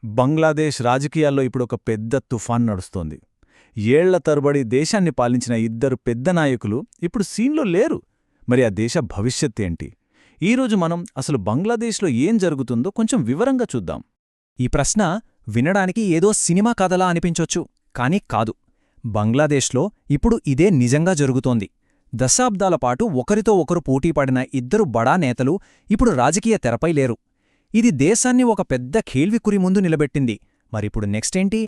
బంగ్లాదేశ్ రాజకీయాల్లో ఇప్పుడొక పెద్ద తుఫాన్ నడుస్తోంది. ఏళ్ల తరబడి దేశాన్ని పాలించిన ఇద్దరు పెద్ద నాయకులు ఇప్పుడు సీన్లో లేరు. మరి ఆ దేశ భవిష్యత్తేంటి? ఈరోజు మనం అసలు బంగ్లాదేశ్లో ఏం జరుగుతుందో కొంచెం వివరంగా చూద్దాం. ఈ ప్రశ్న వినడానికి ఏదో సినిమా కథలా అనిపించొచ్చు, కానీ కాదు. బంగ్లాదేశ్లో ఇప్పుడు ఇదే నిజంగా జరుగుతోంది. దశాబ్దాల పాటు ఒకరితో ఒకరు పోటీపడిన ఇద్దరు బడా నేతలు ఇప్పుడు రాజకీయ తెరపై లేరు. ఇది దేశాన్ని ఒక పెద్ద ఖేల్వికురి ముందు నిలబెట్టింది. మరిప్పుడు నెక్స్టేంటి?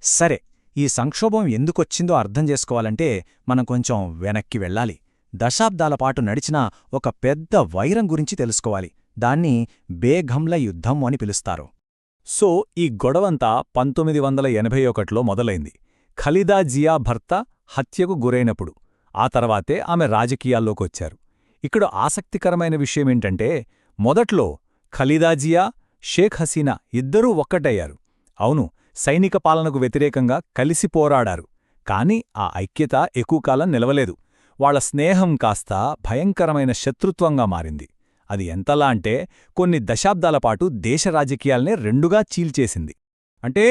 సరే, ఈ సంక్షోభం ఎందుకొచ్చిందో అర్థం చేసుకోవాలంటే మనం కొంచెం వెనక్కి వెళ్ళాలి. దశాబ్దాలపాటు నడిచిన ఒక పెద్ద వైరం గురించి తెలుసుకోవాలి. దాన్ని బేగంల యుద్ధం అని పిలుస్తారు. సో ఈ గొడవంతా 1981లో మొదలైంది. ఖలీదా జియా భర్త హత్యకు గురైనప్పుడు. ఆ తర్వాతే ఆమె రాజకీయాల్లోకొచ్చారు. ఇక్కడ ఆసక్తికరమైన విషయమేంటంటే, మొదట్లో ఖలీదా జియా, షేక్ హసీనా ఇద్దరూ ఒక్కటయ్యారు. అవును, సైనిక పాలనకు వ్యతిరేకంగా కలిసి పోరాడారు. కాని ఆ ఐక్యత ఎక్కువకాలం నిలవలేదు. వాళ్ల స్నేహం కాస్త భయంకరమైన శత్రుత్వంగా మారింది. అది ఎంతలా అంటే కొన్ని దశాబ్దాలపాటు దేశ రాజకీయాల్నే రెండుగా చీల్చేసింది. అంటే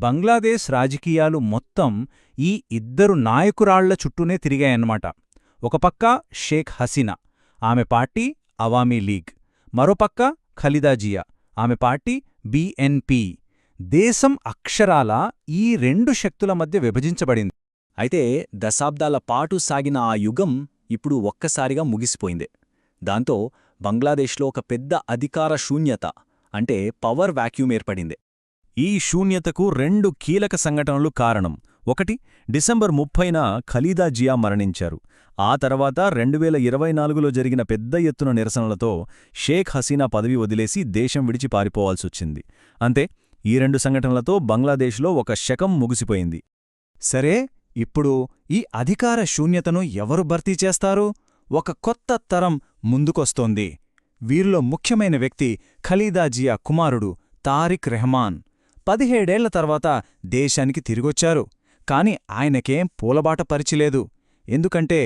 బంగ్లాదేశ్ రాజకీయాలు మొత్తం ఈ ఇద్దరు నాయకురాళ్ల చుట్టూనే తిరిగాయన్నమాట. ఒక పక్క షేక్ హసీనా, ఆమె పార్టీ అవామీ లీగ్. మరోపక్క ఖలీదా జియా, ఆమె పార్టీ బిఎన్పి. దేశం అక్షరాలా ఈ రెండు శక్తుల మధ్య విభజించబడింది. అయితే దశాబ్దాల పాటు సాగిన ఆ యుగం ఇప్పుడు ఒక్కసారిగా ముగిసిపోయింది. దాంతో బంగ్లాదేశ్లో ఒక పెద్ద అధికార శూన్యత, అంటే పవర్ వాక్యూమ్ ఏర్పడింది. ఈ శూన్యతకు రెండు కీలక సంఘటనలు కారణం. ఒకటి, డిసెంబర్ 30న ఖలీదా జియా మరణించారు. ఆ తర్వాత 2024లో జరిగిన పెద్ద ఎత్తున నిరసనలతో షేక్ హసీనా పదవి వదిలేసి దేశం విడిచి పారిపోవాల్సొచ్చింది. అంతే, ఈ రెండు సంఘటనలతో బంగ్లాదేశ్లో ఒక శకం ముగిసిపోయింది. సరే, ఇప్పుడు ఈ అధికార శూన్యతను ఎవరు భర్తీ చేస్తారు? ఒక కొత్త తరం ముందుకొస్తోంది. వీరిలో ముఖ్యమైన వ్యక్తి ఖలీదా జియా కుమారుడు తారిక్ రెహమాన్. 17 ఏళ్ల తర్వాత దేశానికి తిరిగొచ్చారు. కాని ఆయనకేం పూలబాట పరిచిలేదు. ఎందుకంటే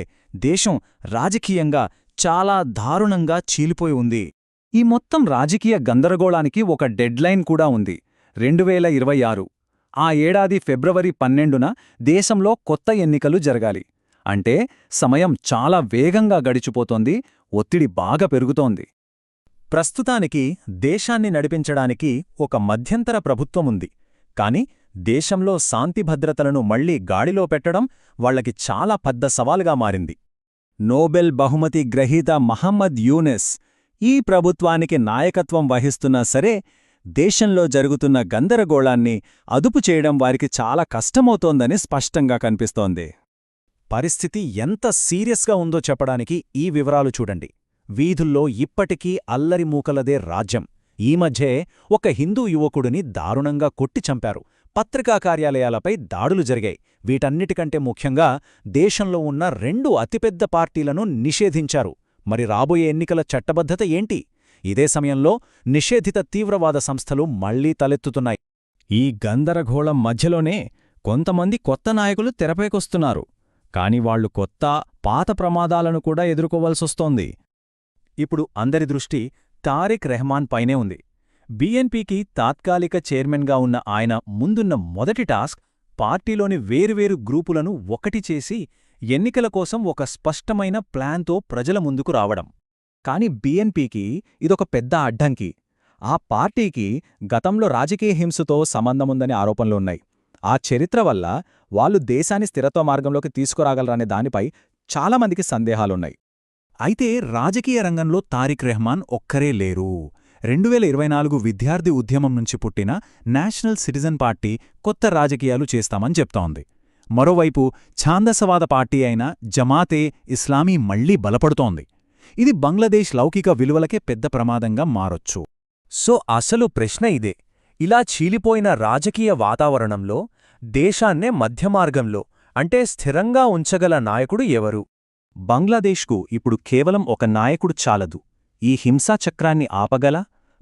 దేశం రాజకీయంగా చాలా దారుణంగా చీలిపోయి ఉంది. ఈ మొత్తం రాజకీయ గందరగోళానికి ఒక డెడ్లైన్ కూడా ఉంది, 2026. ఆ ఏడాది ఫిబ్రవరి 12న దేశంలో కొత్త ఎన్నికలు జరగాలి. అంటే సమయం చాలా వేగంగా గడిచిపోతోంది, ఒత్తిడి బాగా పెరుగుతోంది. ప్రస్తుతానికి దేశాన్ని నడిపించడానికి ఒక మధ్యంతర ప్రభుత్వముంది. కాని దేశంలో శాంతిభద్రతలను మళ్లీ గాడిలో పెట్టడం వాళ్లకి చాలా పెద్ద సవాలుగా మారింది. నోబెల్ బహుమతి గ్రహీత మహమ్మద్ యూనిస్ ఈ ప్రభుత్వానికి నాయకత్వం వహిస్తున్నా సరే, దేశంలో జరుగుతున్న గందరగోళాన్ని అదుపు చేయడం వారికి చాలా కష్టమవుతోందని స్పష్టంగా కనిపిస్తోంది. పరిస్థితి ఎంత సీరియస్గా ఉందో చెప్పడానికి ఈ వివరాలు చూడండి. వీధుల్లో ఇప్పటికీ అల్లరి మూకలదే రాజ్యం. ఈ మధ్యే ఒక హిందూ యువకుడిని దారుణంగా కొట్టి చంపారు. పత్రికా కార్యాలయాలపై దాడులు జరిగాయి. వీటన్నిటికంటే ముఖ్యంగా దేశంలో ఉన్న రెండు అతిపెద్ద పార్టీలను నిషేధించారు. మరి రాబోయే ఎన్నికల చట్టబద్ధత ఏంటి? ఇదే సమయంలో నిషేధిత తీవ్రవాద సంస్థలు మళ్లీ తలెత్తుతున్నాయి. ఈ గందరగోళం మధ్యలోనే కొంతమంది కొత్త నాయకులు తెరపైకొస్తున్నారు. కాని వాళ్లు కొత్త, పాత ప్రమాదాలను కూడా ఎదుర్కోవాల్సొస్తోంది. ఇప్పుడు అందరి దృష్టి తారిక్ రెహమాన్ పైనే ఉంది. బిఎన్పికి తాత్కాలిక చైర్మన్గా ఉన్న ఆయన ముందున్న మొదటి టాస్క్ పార్టీలోని వేరువేరు గ్రూపులను ఒకటి చేసి ఎన్నికల కోసం ఒక స్పష్టమైన ప్లాన్తో ప్రజల ముందుకు రావడం. కాని బిఎన్పికి ఇదొక పెద్ద అడ్డంకి. ఆ పార్టీకి గతంలో రాజకీయ హింసతో సంబంధముందని ఆరోపణలున్నాయి. ఆ చరిత్ర వల్ల వాళ్ళు దేశాన్ని స్థిరత్వ మార్గంలోకి తీసుకురాగలరనే దానిపై చాలామందికి సందేహాలున్నాయి. అయితే రాజకీయ రంగంలో తారిక్ రెహమాన్ ఒక్కరే లేరు. 2024 విద్యార్థి ఉద్యమం నుంచి పుట్టిన నేషనల్ సిటిజన్ పార్టీ కొత్త రాజకీయాలు చేస్తామని చెప్తోంది. మరోవైపు ఛాందసవాద పార్టీ అయిన జమాతే ఇస్లామీ మళ్లీ బలపడుతోంది. ఇది బంగ్లాదేశ్ లౌకిక విలువలకే పెద్ద ప్రమాదంగా మారొచ్చు. సో అసలు ప్రశ్న ఇదే, ఇలా చీలిపోయిన రాజకీయ వాతావరణంలో దేశాన్నే మధ్యమార్గంలో, అంటే స్థిరంగా ఉంచగల నాయకుడు ఎవరు? బంగ్లాదేశ్కు ఇప్పుడు కేవలం ఒక నాయకుడు చాలదు. ఈ హింసాచక్రాన్ని ఆపగల,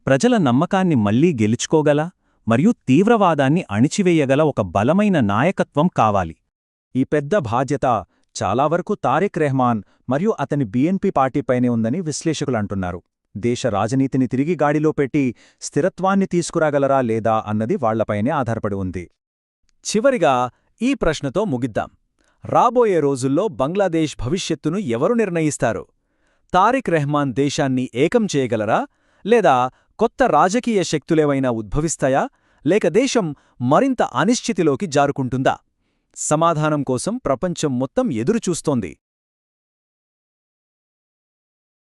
ప్రజల నమ్మకాన్ని మళ్లీ గెలుచుకోగల, మరియు తీవ్రవాదాన్ని అణిచివేయగల ఒక బలమైన నాయకత్వం కావాలి. ఈ పెద్ద బాధ్యత చాలా వరకు తారిక్ రెహమాన్ మరియు అతని బిఎన్పి పార్టీపైనే ఉందని విశ్లేషకులంటున్నారు. దేశ రాజనీతిని తిరిగి గాడిలో పెట్టి స్థిరత్వాన్ని తీసుకురాగలరా లేదా అన్నది వాళ్లపైనే ఆధారపడి ఉంది. చివరిగా ఈ ప్రశ్నతో ముగిద్దాం. రాబోయే రోజుల్లో బంగ్లాదేశ్ భవిష్యత్తును ఎవరు నిర్ణయిస్తారు? తారిక్ రెహమాన్ దేశాన్ని ఏకం చేయగలరా, లేదా కొత్త రాజకీయ శక్తులేవైనా ఉద్భవిస్తాయా, లేక దేశం మరింత అనిశ్చితిలోకి జారుకుంటుందా? సమాధానం కోసం ప్రపంచం మొత్తం ఎదురుచూస్తోంది.